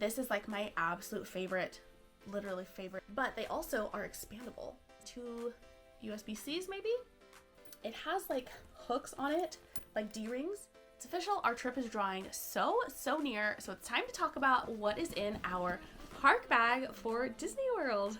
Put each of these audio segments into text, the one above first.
This is like my absolute favorite, literally favorite, but they also are expandable to USB-Cs maybe. It has like hooks on it, like D-rings. It's official, our trip is drawing so near, so it's time to talk about what is in our park bag for Disney World.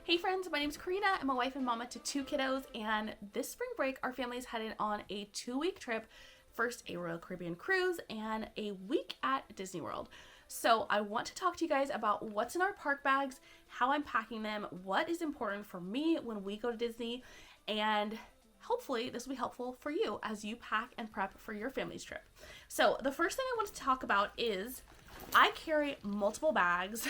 Hey friends, my name's Corina. I'm a wife and mama to 2 kiddos, and this spring break our family is headed on a 2-week trip. First a Royal Caribbean cruise and a week at Disney World. So I want to talk to you guys about what's in our park bags, how I'm packing them, what is important for me when we go to Disney, and hopefully this will be helpful for you as you pack and prep for your family's trip. So the first thing I want to talk about is I carry multiple bags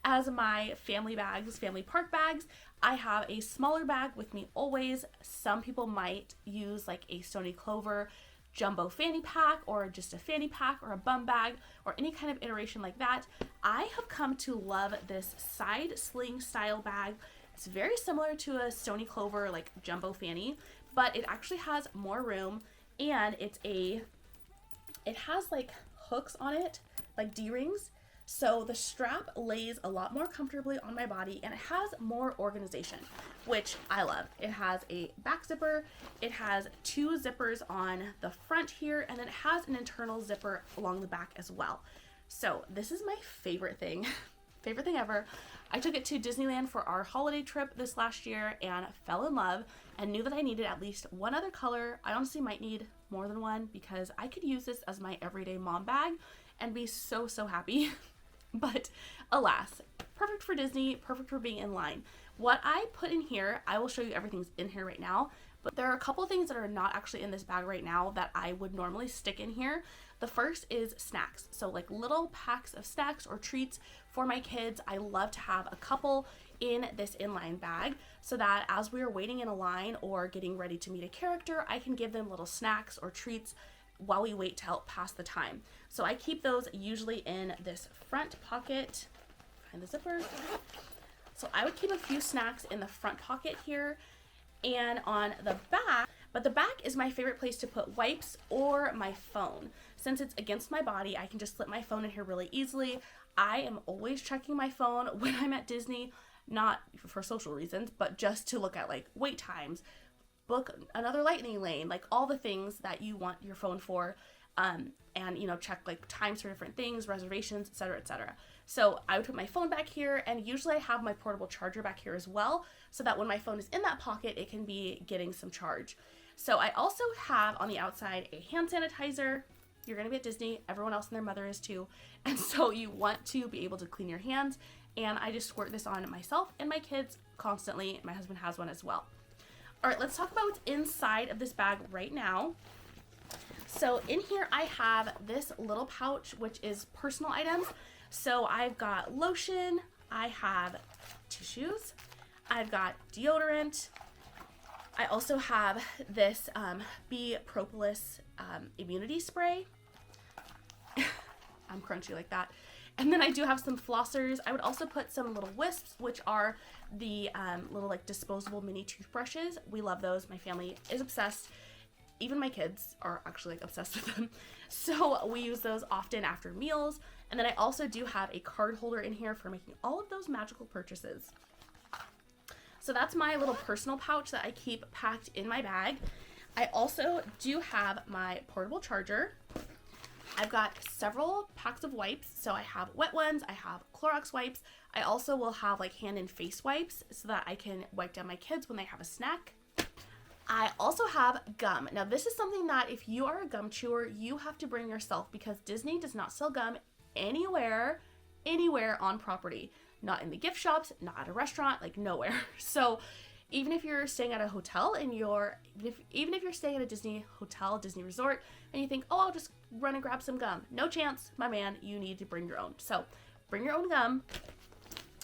as my family bags, family park bags. I have a smaller bag with me always. Some people might use like a Stony Clover jumbo fanny pack or just a fanny pack or a bum bag or any kind of iteration like that. I have come to love this side sling style bag. It's very similar to a Stony Clover like jumbo fanny, but it actually has more room, and it has like hooks on it, like D-rings. So the strap lays a lot more comfortably on my body, and it has more organization, which I love. It has a back zipper, it has 2 zippers on the front here, and then it has an internal zipper along the back as well. So this is my favorite thing, favorite thing ever. I took it to Disneyland for our holiday trip this last year and fell in love and knew that I needed at least one other color. I honestly might need more than one because I could use this as my everyday mom bag and be so happy. But alas, perfect for Disney, perfect for being in line. What I put in here, I will show you everything's in here right now, but there are a couple things that are not actually in this bag right now that I would normally stick in here. The first is snacks. So like little packs of snacks or treats for my kids. I love to have a couple in this inline bag so that as we are waiting in a line or getting ready to meet a character, I can give them little snacks or treats while we wait to help pass the time. So I keep those usually in this front pocket, find the zipper. So I would keep a few snacks in the front pocket here and on the back, but the back is my favorite place to put wipes or my phone. Since it's against my body, I can just slip my phone in here really easily. I am always checking my phone when I'm at Disney, not for social reasons, but just to look at like wait times, book another lightning lane, like all the things that you want your phone for, and you know, check like times for different things, reservations, etc., etc. So I would put my phone back here, and usually I have my portable charger back here as well, so that when my phone is in that pocket, it can be getting some charge. So I also have on the outside a hand sanitizer. You're gonna be at Disney, everyone else and their mother is too, and so you want to be able to clean your hands, and I just squirt this on myself and my kids constantly. My husband has one as well. All right, let's talk about what's inside of this bag right now. So in here I have this little pouch, which is personal items. So I've got lotion, I have tissues, I've got deodorant. I also have this bee propolis immunity spray. I'm crunchy like that. And then I do have some flossers. I would also put some little wisps, which are the little like disposable mini toothbrushes. We love those. My family is obsessed. Even my kids are actually like obsessed with them. So we use those often after meals. And then I also do have a card holder in here for making all of those magical purchases. So that's my little personal pouch that I keep packed in my bag. I also do have my portable charger. I've got several packs of wipes. So I have wet ones, I have Clorox wipes. I also will have like hand and face wipes so that I can wipe down my kids when they have a snack. I also have gum. Now this is something that if you are a gum chewer, you have to bring yourself, because Disney does not sell gum anywhere on property. Not in the gift shops, not at a restaurant, like nowhere. So even if you're staying at a hotel and even if you're staying at a Disney hotel, Disney resort, and you think, oh, I'll just run and grab some gum. No chance, my man, you need to bring your own. So bring your own gum.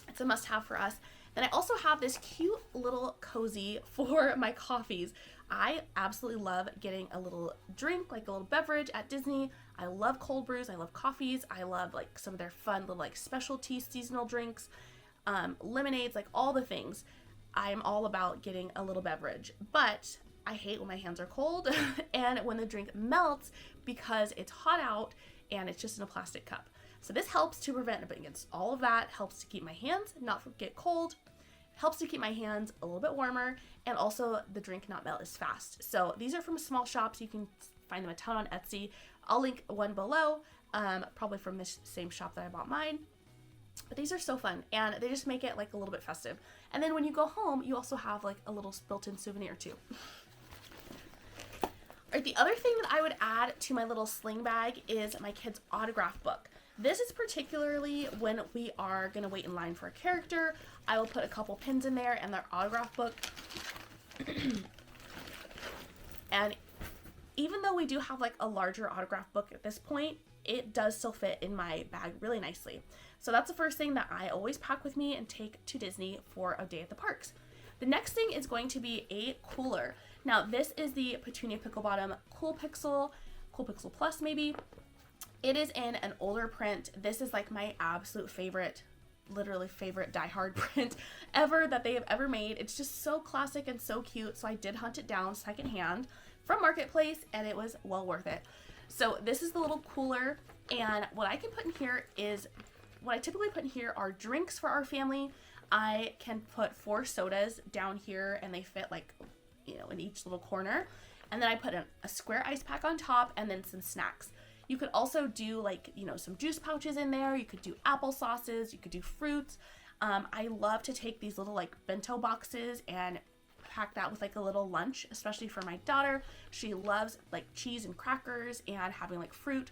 It's a must-have for us. Then I also have this cute little cozy for my coffees. I absolutely love getting a little drink, like a little beverage at Disney. I love cold brews, I love coffees, I love like some of their fun little like specialty seasonal drinks, lemonades, like all the things. I'm all about getting a little beverage, but I hate when my hands are cold and when the drink melts because it's hot out and it's just in a plastic cup. So this helps to prevent against all of that, helps to keep my hands not get cold, helps to keep my hands a little bit warmer, and also the drink not melt as fast. So these are from small shops. You can find them a ton on Etsy. I'll link one below, probably from this same shop that I bought mine. But these are so fun, and they just make it like a little bit festive. And then when you go home, you also have like a little built-in souvenir too. All right, the other thing that I would add to my little sling bag is my kids' autograph book. This is particularly when we are going to wait in line for a character. I will put a couple pins in there and their autograph book. And even though we do have like a larger autograph book at this point, it does still fit in my bag really nicely. So that's the first thing that I always pack with me and take to Disney for a day at the parks. The next thing is going to be a cooler. Now this is the Petunia Pickle Bottom Cool Pixel Plus maybe. It is in an older print. This is like my absolute favorite, literally favorite Die Hard print ever that they have ever made. It's just so classic and so cute. So I did hunt it down secondhand from Marketplace and it was well worth it. So this is the little cooler, and what I can put in here is, what I typically put in here are drinks for our family. I can put 4 sodas down here and they fit like, you know, in each little corner. And then I put a square ice pack on top and then some snacks. You could also do like, you know, some juice pouches in there. You could do apple sauces. You could do fruits. I love to take these little like bento boxes and pack that with like a little lunch, especially for my daughter. She loves like cheese and crackers and having like fruit,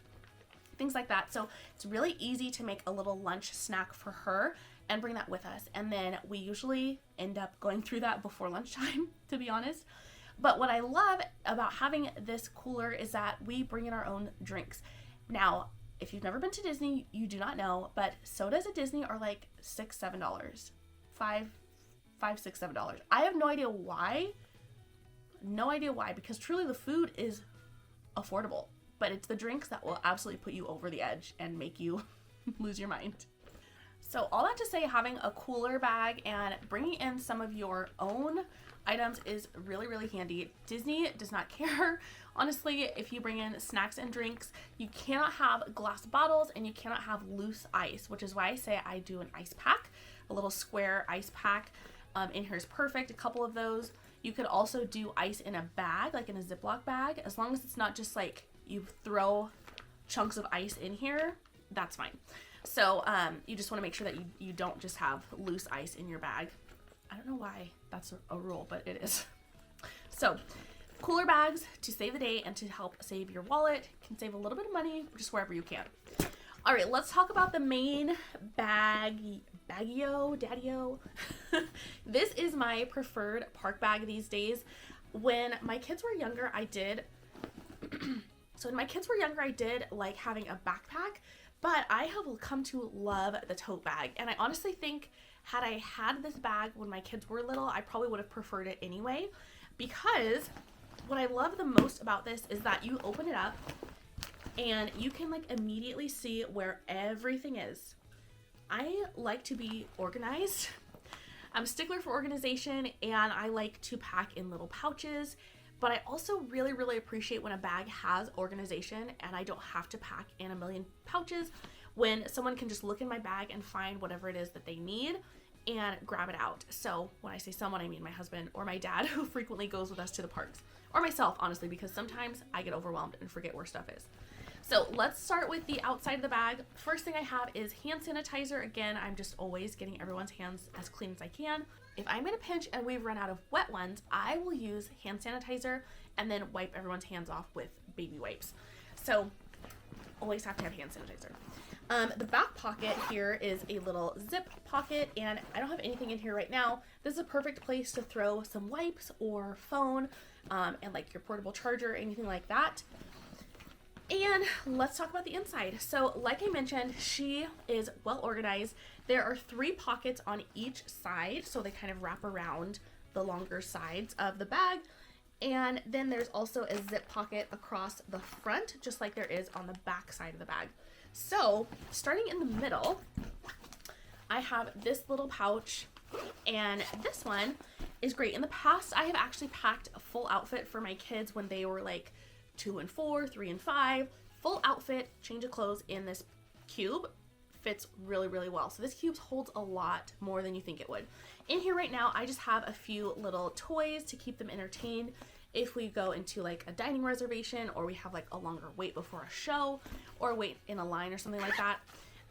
things like that. So it's really easy to make a little lunch snack for her and bring that with us. And then we usually end up going through that before lunchtime, to be honest. But what I love about having this cooler is that we bring in our own drinks. Now, if you've never been to Disney, you do not know, but sodas at Disney are like $6, $7, $5, $6, $7. I have no idea why. No idea why, because truly the food is affordable, but it's the drinks that will absolutely put you over the edge and make you lose your mind. So all that to say, having a cooler bag and bringing in some of your own items is really, really handy. Disney does not care. Honestly, if you bring in snacks and drinks, you cannot have glass bottles and you cannot have loose ice, which is why I say I do an ice pack, a little square ice pack. In here is perfect, a couple of those. You could also do ice in a bag, like in a Ziploc bag, as long as it's not just like you throw chunks of ice in here, that's fine. So you just want to make sure that you don't just have loose ice in your bag. I don't know why that's a rule, but it is. So cooler bags to save the day and to help save your wallet, can save a little bit of money just wherever you can. All right, let's talk about the main daddy-o. This is my preferred park bag these days. When my kids were younger, I did like having a backpack, but I have come to love the tote bag. And I honestly think had I had this bag when my kids were little, I probably would have preferred it anyway, because what I love the most about this is that you open it up and you can like immediately see where everything is. I like to be organized. I'm a stickler for organization, and I like to pack in little pouches, but I also really, really appreciate when a bag has organization and I don't have to pack in a million pouches, when someone can just look in my bag and find whatever it is that they need and grab it out. So when I say someone, I mean my husband or my dad, who frequently goes with us to the parks, or myself, honestly, because sometimes I get overwhelmed and forget where stuff is. So let's start with the outside of the bag. First thing I have is hand sanitizer. Again, I'm just always getting everyone's hands as clean as I can. If I'm in a pinch and we've run out of wet ones, I will use hand sanitizer and then wipe everyone's hands off with baby wipes. So always have to have hand sanitizer. The back pocket here is a little zip pocket, and I don't have anything in here right now. This is a perfect place to throw some wipes or phone and like your portable charger, anything like that. And let's talk about the inside. So like I mentioned, she is well organized. There are 3 pockets on each side, so they kind of wrap around the longer sides of the bag. And then there's also a zip pocket across the front, just like there is on the back side of the bag. So starting in the middle, I have this little pouch, and this one is great. In the past, I have actually packed a full outfit for my kids when they were like 2 and 4, 3 and 5. Full outfit, change of clothes in this cube. Fits really, really well. So this cube holds a lot more than you think it would. In here right now, I just have a few little toys to keep them entertained if we go into like a dining reservation, or we have like a longer wait before a show, or wait in a line or something like that.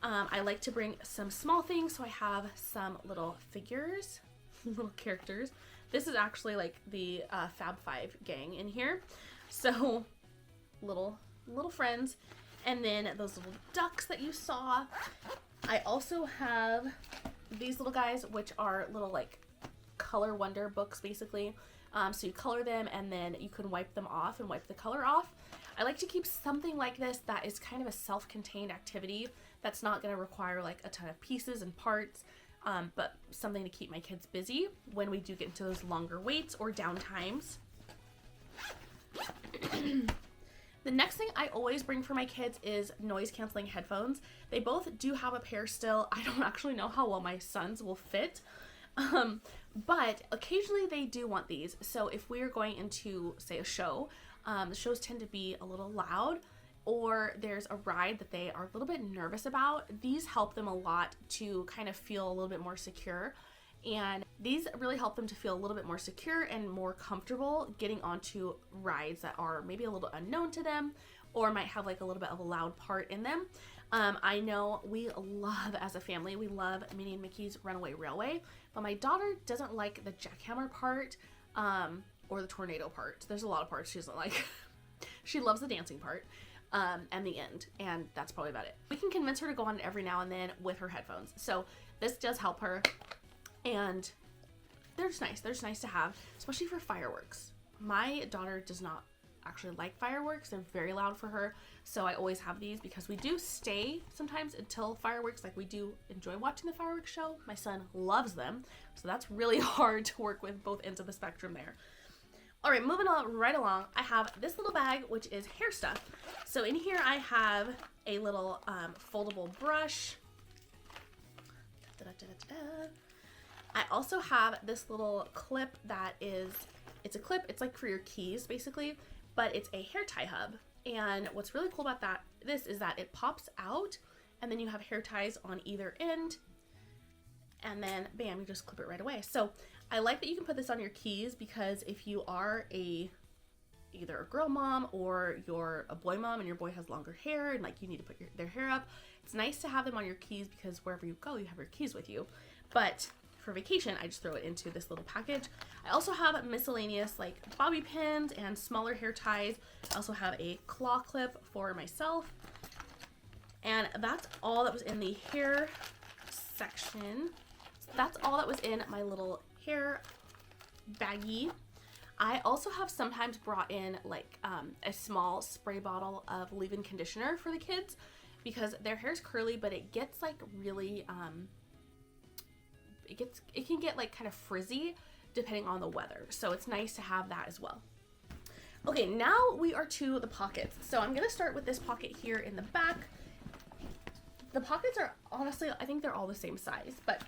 I like to bring some small things, so I have some little figures, little characters. This is actually like the Fab Five gang in here. So little friends. And then those little ducks that you saw. I also have these little guys, which are little like color wonder books basically. So you color them and then you can wipe them off and wipe the color off. I like to keep something like this that is kind of a self-contained activity that's not going to require like a ton of pieces and parts, but something to keep my kids busy when we do get into those longer waits or down times. The next thing I always bring for my kids is noise canceling headphones. They both do have a pair still. I don't actually know how well my sons will fit. But occasionally they do want these. So if we're going into, say, a show, the shows tend to be a little loud, or there's a ride that they are a little bit nervous about, these help them a lot to kind of feel a little bit more secure. And these really help them to feel a little bit more secure and more comfortable getting onto rides that are maybe a little unknown to them, or might have like a little bit of a loud part in them. I know we love, as a family, we love Minnie and Mickey's Runaway Railway, but my daughter doesn't like the jackhammer part, or the tornado part. There's a lot of parts she doesn't like. She loves the dancing part, and the end, and that's probably about it. We can convince her to go on it every now and then with her headphones. So this does help her, and they're just nice. They're just nice to have, especially for fireworks. My daughter does not actually like fireworks. They're very loud for her. So I always have these because we do stay sometimes until fireworks. Like, we do enjoy watching the fireworks show. My son loves them. So that's really hard to work with both ends of the spectrum there. All right, moving on right along, I have this little bag, which is hair stuff. So in here I have a little foldable brush. I also have this little clip that is, it's a clip, it's like for your keys basically, but it's a hair tie hub. And what's really cool about this is that it pops out, and then you have hair ties on either end, and then bam, you just clip it right away. So I like that you can put this on your keys, because if you are either a girl mom or you're a boy mom and your boy has longer hair and like you need to put their hair up, it's nice to have them on your keys, because wherever you go, you have your keys with you. But for vacation, I just throw it into this little package. I also have miscellaneous like bobby pins and smaller hair ties. I also have a claw clip for myself. And that's all that was in the hair section. So that's all that was in my little hair baggie. I also have sometimes brought in like a small spray bottle of leave-in conditioner for the kids, because their hair's curly, but it gets like really it can get like kind of frizzy depending on the weather. So it's nice to have that as well. Okay, now we are to the pockets. So I'm gonna start with this pocket here in the back. The pockets are honestly, I think they're all the same size, but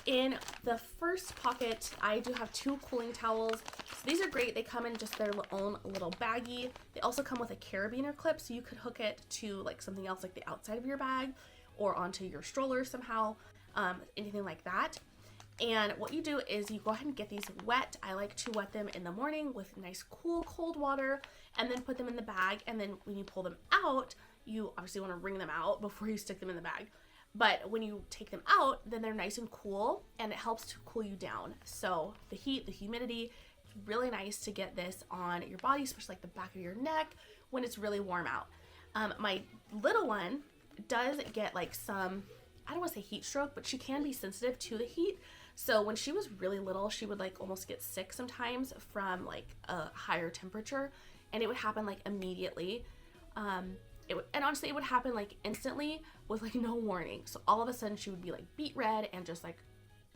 in the first pocket, I do have 2 cooling towels. So these are great. They come in just their own little baggie. They also come with a carabiner clip, so you could hook it to like something else, like the outside of your bag or onto your stroller somehow, anything like that. And what you do is you go ahead and get these wet. I like to wet them in the morning with nice cool cold water, and then put them in the bag. And then when you pull them out, you obviously want to wring them out before you stick them in the bag. But when you take them out, then they're nice and cool, and it helps to cool you down. So the heat, the humidity, it's really nice to get this on your body, especially like the back of your neck when it's really warm out. My little one does get like some, I don't want to say heat stroke, but she can be sensitive to the heat. So when she was really little, she would like almost get sick sometimes from like a higher temperature, and it would happen like immediately. And honestly, it would happen like instantly with like no warning. So all of a sudden she would be like beet red and just like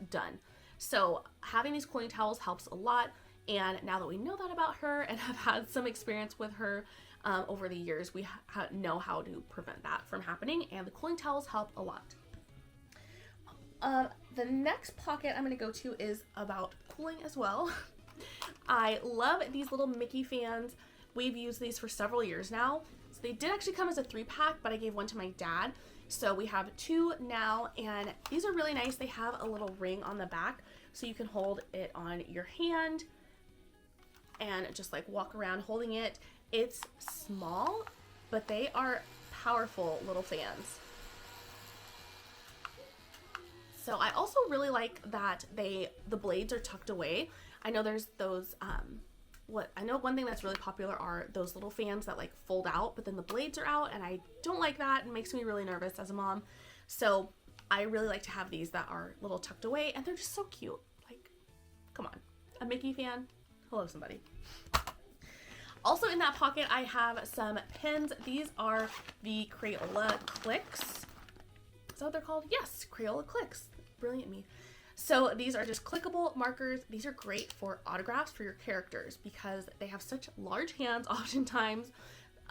done. So having these cooling towels helps a lot. And now that we know that about her and have had some experience with her over the years, we know how to prevent that from happening. And the cooling towels help a lot. The next pocket I'm going to go to is about cooling as well. I love these little Mickey fans. We've used these for several years now. So they did actually come as a 3-pack, but I gave one to my dad. So we have 2 now, and these are really nice. They have a little ring on the back, so you can hold it on your hand and just like walk around holding it. It's small, but they are powerful little fans. So I also really like that the blades are tucked away. I know there's those, I know one thing that's really popular are those little fans that like fold out, but then the blades are out, and I don't like that. It makes me really nervous as a mom. So I really like to have these that are a little tucked away, and they're just so cute. Like, come on, a Mickey fan? Hello, somebody. Also in that pocket, I have some pins. These are the Crayola Clicks. Is that what they're called? Yes, Crayola Clicks. Brilliant me. So these are just clickable markers. These are great for autographs for your characters because they have such large hands oftentimes,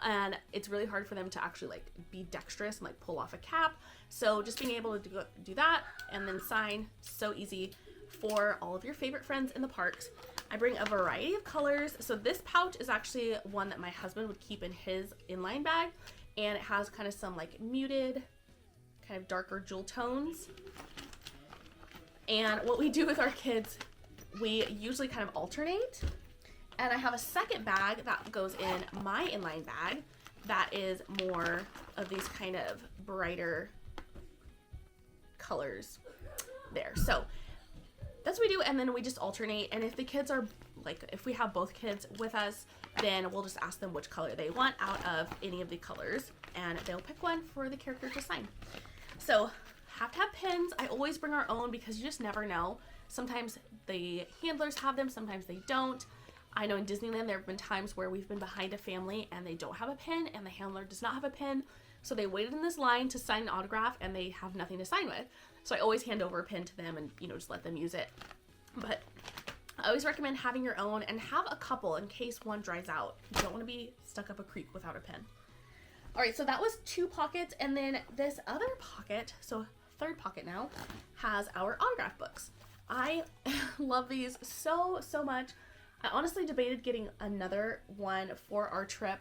and it's really hard for them to actually like be dexterous and like pull off a cap. So just being able to do that and then sign, so easy for all of your favorite friends in the parks. I bring a variety of colors. So this pouch is actually one that my husband would keep in his inline bag, and it has kind of some like muted, kind of darker jewel tones. And what we do with our kids, we usually kind of alternate. And I have a second bag that goes in my inline bag that is more of these kind of brighter colors there. So that's what we do, and then we just alternate. And if the kids are like, if we have both kids with us, then we'll just ask them which color they want out of any of the colors, and they'll pick one for the character to sign. So have to have pins. I always bring our own because you just never know. Sometimes the handlers have them, sometimes they don't. I know in Disneyland there have been times where we've been behind a family and they don't have a pin and the handler does not have a pin. So they waited in this line to sign an autograph and they have nothing to sign with. So I always hand over a pin to them and, you know, just let them use it. But I always recommend having your own and have a couple in case one dries out. You don't want to be stuck up a creek without a pin. All right, so that was 2 pockets, and then this other pocket, so 3rd pocket now, has our autograph books. I love these so much. I honestly debated getting another one for our trip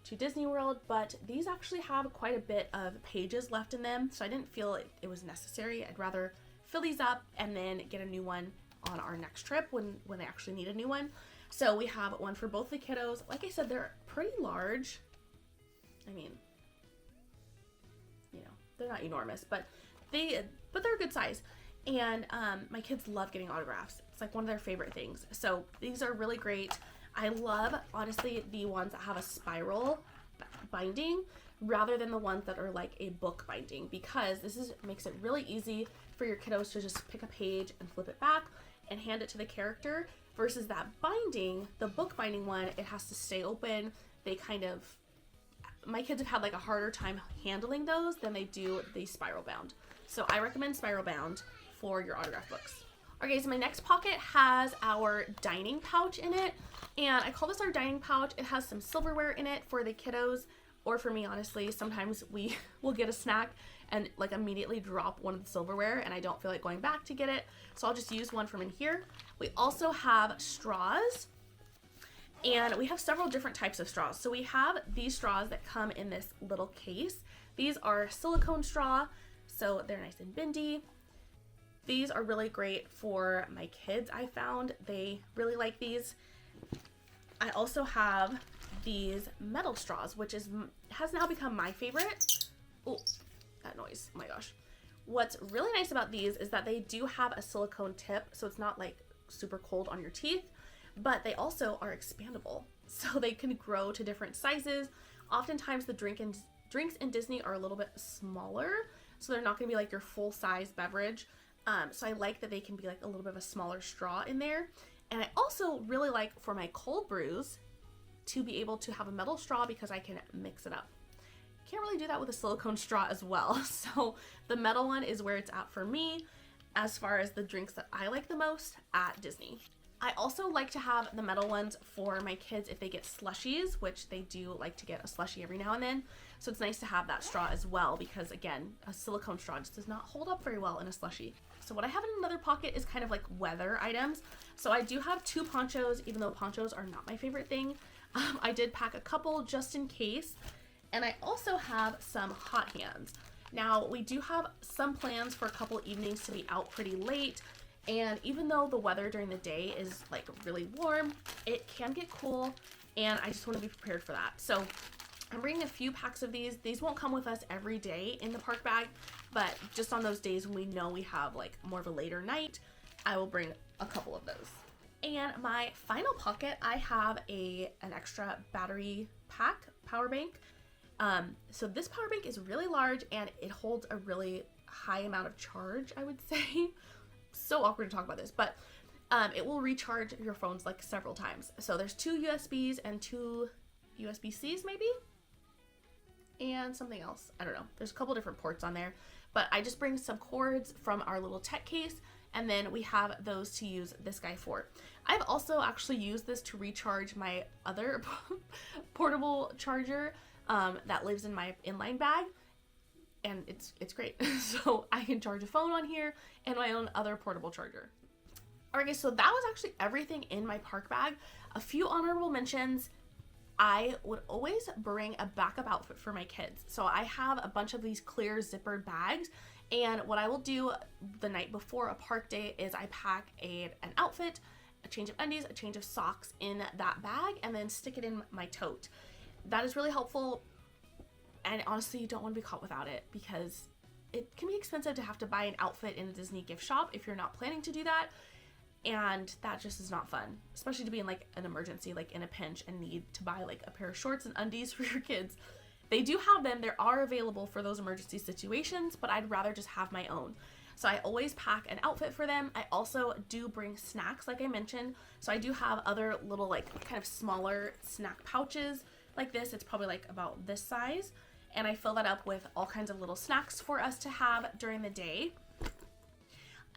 to Disney World, but these actually have quite a bit of pages left in them, so I didn't feel it was necessary. I'd rather fill these up and then get a new one on our next trip when they actually need a new one. So we have one for both the kiddos. Like I said, they're pretty large. I mean, you know, they're not enormous, but they're a good size. And my kids love getting autographs. It's like one of their favorite things. So these are really great. I love, honestly, the ones that have a spiral binding rather than the ones that are like a book binding, because makes it really easy for your kiddos to just pick a page and flip it back and hand it to the character, versus that binding, the book binding one, it has to stay open. My kids have had like a harder time handling those than they do the spiral bound. So I recommend spiral bound for your autograph books. Okay, so my next pocket has our dining pouch in it, and I call this our dining pouch. It has some silverware in it for the kiddos, or for me, honestly. Sometimes we will get a snack and like immediately drop one of the silverware, and I don't feel like going back to get it, so I'll just use one from in here. We also have straws, and we have several different types of straws. So we have these straws that come in this little case. These are silicone straw, so they're nice and bendy. These are really great for my kids. I found they really like these. I also have these metal straws, which has now become my favorite. Oh, that noise, oh my gosh. What's really nice about these is that they do have a silicone tip, so it's not like super cold on your teeth, but they also are expandable, so they can grow to different sizes. Oftentimes the drinks in Disney are a little bit smaller, so they're not gonna be like your full size beverage. So I like that they can be like a little bit of a smaller straw in there. And I also really like for my cold brews to be able to have a metal straw because I can mix it up. Can't really do that with a silicone straw as well. So the metal one is where it's at for me as far as the drinks that I like the most at Disney. I also like to have the metal ones for my kids if they get slushies, which they do like to get a slushie every now and then. So it's nice to have that straw as well because, again, a silicone straw just does not hold up very well in a slushie. So what I have in another pocket is kind of like weather items. So I do have 2 ponchos, even though ponchos are not my favorite thing. I did pack a couple just in case. And I also have some hot hands. Now, we do have some plans for a couple evenings to be out pretty late. And even though the weather during the day is like really warm, it can get cool, and I just want to be prepared for that. So I'm bringing a few packs of these. These won't come with us every day in the park bag, but just on those days when we know we have like more of a later night, I will bring a couple of those. And my final pocket, I have an extra battery pack power bank. So this power bank is really large and it holds a really high amount of charge, I would say. So awkward to talk about this, but it will recharge your phones like several times. So there's 2 USBs and 2 USB-Cs maybe, and something else. I don't know. There's a couple different ports on there, but I just bring some cords from our little tech case, and then we have those to use this guy for. I've also actually used this to recharge my other portable charger that lives in my inline bag. And it's great. So I can charge a phone on here and my own other portable charger. Alright guys, so that was actually everything in my park bag. A few honorable mentions. I would always bring a backup outfit for my kids. So I have a bunch of these clear zippered bags, and what I will do the night before a park day is I pack an outfit, a change of undies, a change of socks in that bag, and then stick it in my tote. That is really helpful. And honestly, you don't want to be caught without it because it can be expensive to have to buy an outfit in a Disney gift shop if you're not planning to do that. And that just is not fun, especially to be in like an emergency, like in a pinch and need to buy like a pair of shorts and undies for your kids. They do have them. They are available for those emergency situations, but I'd rather just have my own. So I always pack an outfit for them. I also do bring snacks, like I mentioned. So I do have other little like kind of smaller snack pouches like this. It's probably like about this size. And I fill that up with all kinds of little snacks for us to have during the day.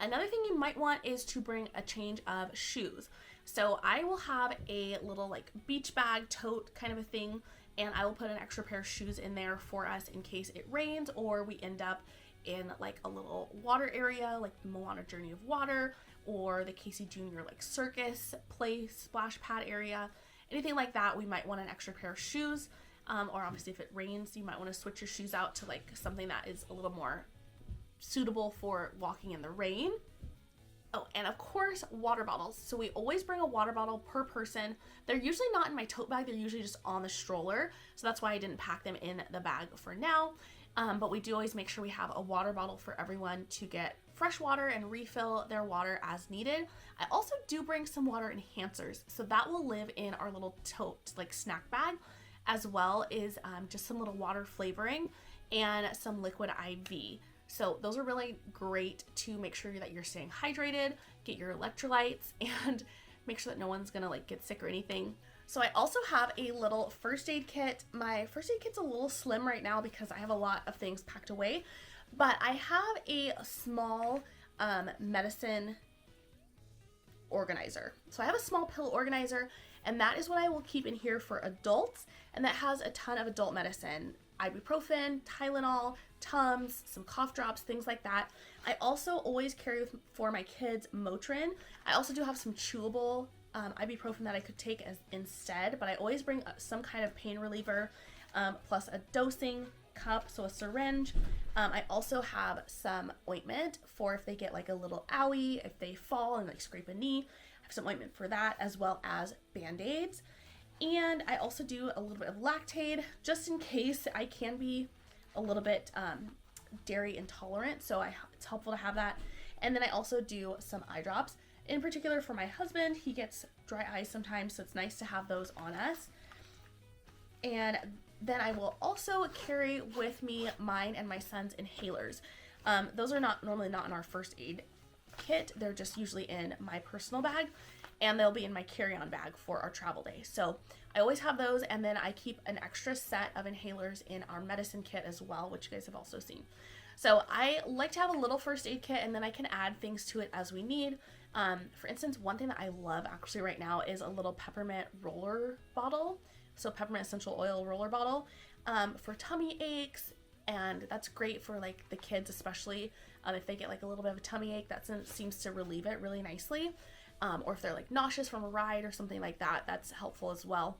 Another thing you might want is to bring a change of shoes. So I will have a little like beach bag tote kind of a thing, and I will put an extra pair of shoes in there for us in case it rains or we end up in like a little water area like the Moana Journey of Water or the Casey Jr. like circus play splash pad area. Anything like that, we might want an extra pair of shoes. Or obviously if it rains, you might want to switch your shoes out to like something that is a little more suitable for walking in the rain. Oh, and of course, water bottles. So we always bring a water bottle per person. They're usually not in my tote bag. They're usually just on the stroller. So that's why I didn't pack them in the bag for now. But we do always make sure we have a water bottle for everyone to get fresh water and refill their water as needed. I also do bring some water enhancers. So that will live in our little tote, like snack bag, as well as just some little water flavoring and some liquid IV. So those are really great to make sure that you're staying hydrated, get your electrolytes, and make sure that no one's gonna like get sick or anything. So I also have a little first aid kit. My first aid kit's a little slim right now because I have a lot of things packed away, but I have a small medicine organizer. So I have a small pill organizer, and that is what I will keep in here for adults, and that has a ton of adult medicine, ibuprofen, Tylenol, Tums, some cough drops, things like that. I also always carry for my kids Motrin. I also do have some chewable ibuprofen that I could take as instead, but I always bring some kind of pain reliever, plus a dosing cup, so a syringe. I also have some ointment for if they get like a little owie, if they fall and like scrape a knee. I have some ointment for that, as well as Band-Aids. And I also do a little bit of Lactaid, just in case I can be a little bit dairy intolerant, so it's helpful to have that. And then I also do some eye drops. In particular for my husband, he gets dry eyes sometimes, so it's nice to have those on us. And then I will also carry with me mine and my son's inhalers. Those are normally not in our first aid kit. They're just usually in my personal bag, and they'll be in my carry-on bag for our travel day. So I always have those, and then I keep an extra set of inhalers in our medicine kit as well, which you guys have also seen. So I like to have a little first aid kit, and then I can add things to it as we need. For instance, one thing that I love actually right now is a little peppermint roller bottle. So peppermint essential oil roller bottle for tummy aches, and that's great for like the kids, especially if they get like a little bit of a tummy ache. That seems to relieve it really nicely. Or if they're like nauseous from a ride or something like that, that's helpful as well.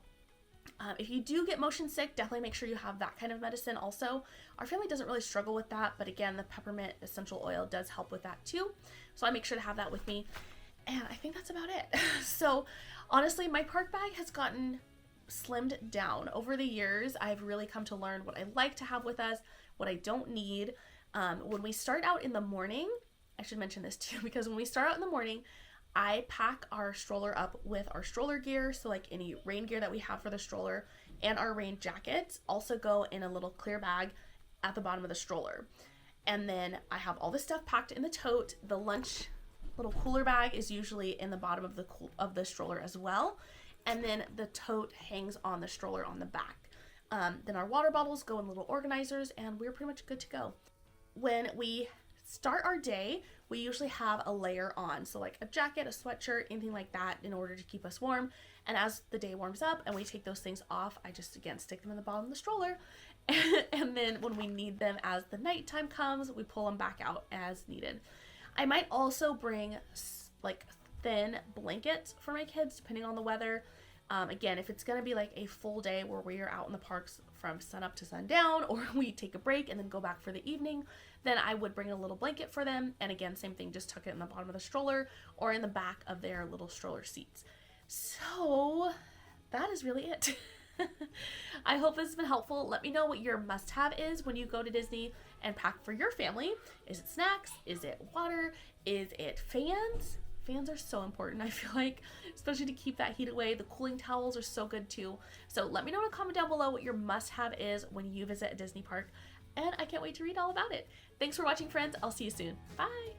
If you do get motion sick, definitely make sure you have that kind of medicine also. Our family doesn't really struggle with that, but again, the peppermint essential oil does help with that too. So I make sure to have that with me. And I think that's about it. So honestly, my park bag has gotten slimmed down over the years. I've really come to learn what I like to have with us, what I don't need. When we start out in the morning, I should mention this too, because when we start out in the morning, I pack our stroller up with our stroller gear. So like any rain gear that we have for the stroller, and our rain jackets also go in a little clear bag at the bottom of the stroller. And then I have all this stuff packed in the tote. The lunch little cooler bag is usually in the bottom of the stroller as well. And then the tote hangs on the stroller on the back. Then our water bottles go in little organizers, and we're pretty much good to go. When we start our day, we usually have a layer on, so like a jacket, a sweatshirt, anything like that, in order to keep us warm. And as the day warms up and we take those things off, I just again stick them in the bottom of the stroller. And then when we need them as the nighttime comes, we pull them back out as needed. I might also bring like thin blankets for my kids depending on the weather. Again, if it's going to be like a full day where we are out in the parks from sun up to sundown, or we take a break and then go back for the evening, then I would bring a little blanket for them. And again, same thing, just tuck it in the bottom of the stroller or in the back of their little stroller seats. So that is really it. I hope this has been helpful. Let me know what your must-have is when you go to Disney and pack for your family. Is it snacks? Is it water? Is it fans? Fans are so important, I feel like, especially to keep that heat away. The cooling towels are so good too. So let me know in a comment down below what your must-have is when you visit a Disney park, and I can't wait to read all about it. Thanks for watching, friends. I'll see you soon. Bye!